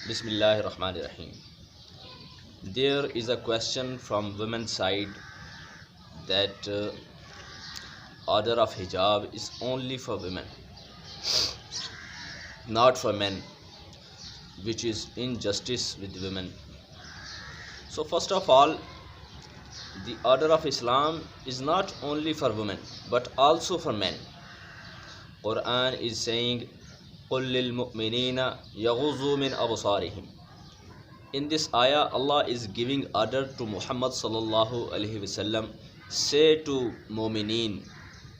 Bismillahirrahmanirrahim. There is a question from women's side that order of hijab is only for women, not for men, which is injustice with women. So first of all, the order of Islam is not only for women but also for men. Quran is saying, قُلْ لِلْمُؤْمِنِينَ يَغُضُّوا مِنْ أَبْصَارِهِمْ. In this ayah, Allah is giving order to Muhammad sallallahu alaihi wasallam. Say to mu'mineen,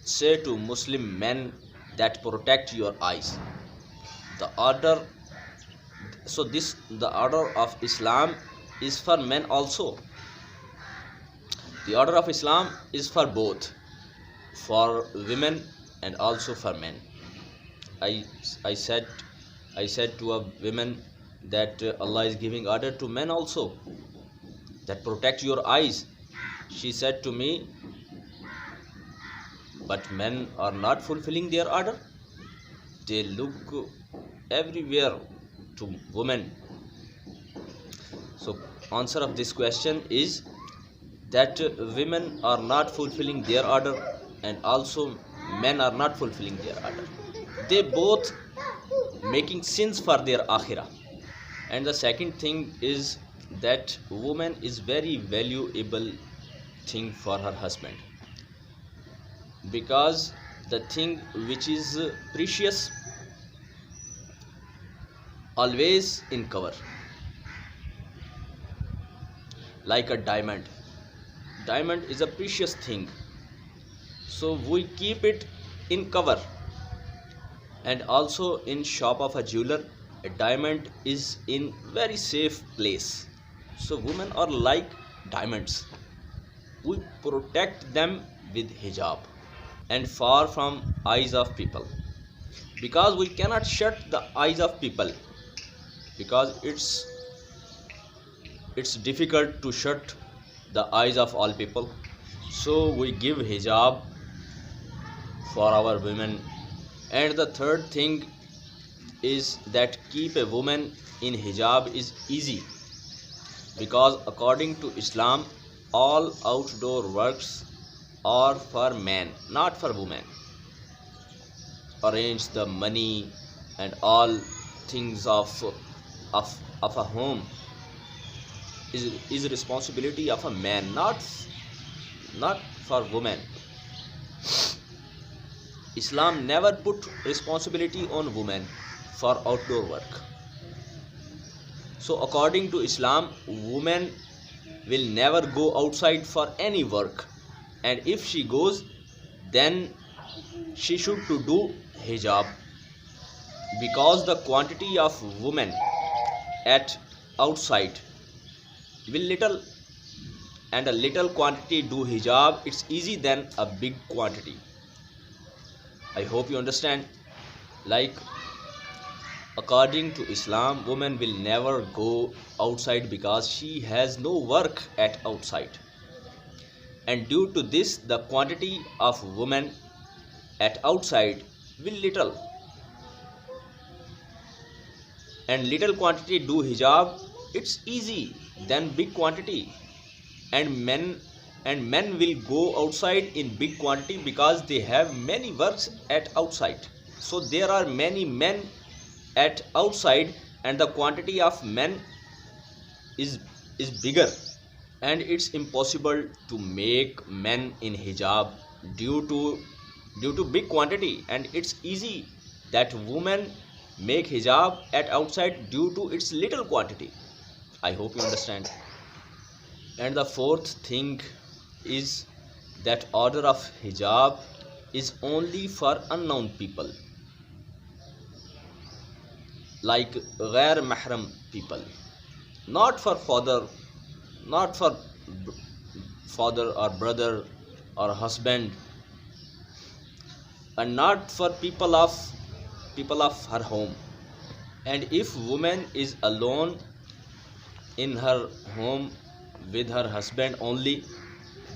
say to Muslim men that protect your eyes. The order, the order of Islam is for men also. The order of Islam is for both, for women and also for men. I I said I said to a women that Allah is giving order to men also, that protect your eyes. She said to me, but men are not fulfilling their order. They look everywhere to women. So answer of this question is that women are not fulfilling their order and also men are not fulfilling their order. They both making sins for their akhirah. And the second thing is that woman is very valuable thing for her husband, because the thing which is precious always in cover, like a diamond. Diamond is a precious thing, so we keep it in cover. And also in shop of a jeweler, a diamond is in very safe place. So women are like diamonds. We protect them with hijab and far from eyes of people, because we cannot shut the eyes of people, because it's difficult to shut the eyes of all people. So we give hijab for our women. And the third thing is that keep a woman in hijab is easy, because according to Islam, all outdoor works are for men, not for women. Arrange the money and all things of a home is responsibility of a man, not for women. Islam never put responsibility on women for outdoor work. So according to Islam, woman will never go outside for any work, and if she goes, then she should to do hijab, because the quantity of women at outside will little, and a little quantity do hijab, it's easy than a big quantity. I hope you understand. Like, according to Islam, woman will never go outside because she has no work at outside. And due to this, the quantity of women at outside will little. And little quantity do hijab, it's easy than big quantity. And men will go outside in big quantity because they have many works at outside. So there are many men at outside, and the quantity of men is bigger, and it's impossible to make men in hijab due to big quantity, and it's easy that women make hijab at outside due to its little quantity. I hope you understand. And the fourth thing is that order of hijab is only for unknown people, like ghair mahram people, not for not for father or brother or husband, and not for people of her home. And if woman is alone in her home with her husband only,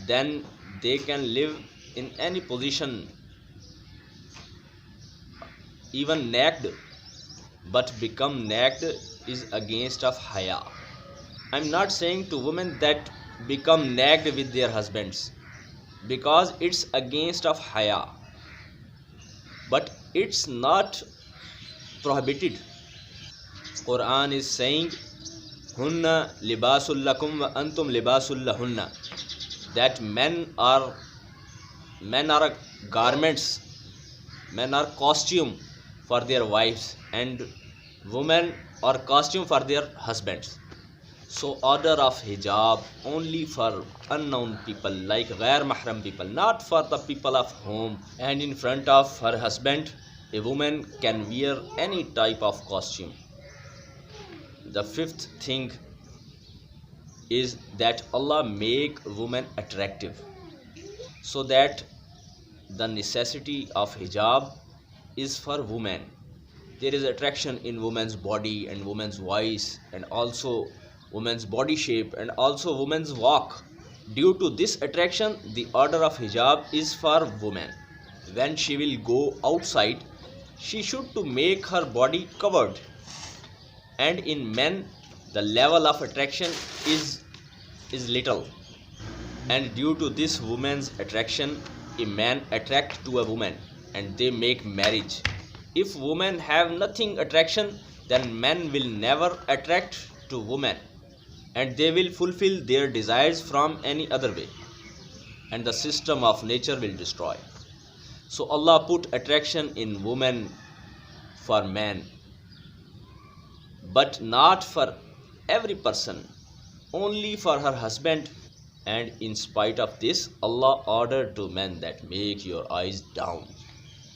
then they can live in any position, even naked, but become naked is against of haya. I'm not saying to women that become naked with their husbands because it's against of haya, but it's not prohibited. Quran is saying hunna libasul lakum wa antum libasul lahunna, that men are garments, men are costume for their wives, and women are costume for their husbands. So order of hijab only for unknown people like ghair mahram people, not for the people of home. And in front of her husband a woman can wear any type of costume. The fifth thing is that Allah make women attractive, so that the necessity of hijab is for women. There is attraction in woman's body and woman's voice and also woman's body shape and also woman's walk. Due to this attraction, the order of hijab is for woman. When she will go outside, she should to make her body covered. And in men, the level of attraction is little, and due to this woman's attraction, a man attract to a woman and they make marriage. If women have nothing attraction, then men will never attract to women, and they will fulfill their desires from any other way, and the system of nature will destroy. So Allah put attraction in woman for man, but not for every person, only for her husband. And in spite of this, Allah ordered to men that make your eyes down.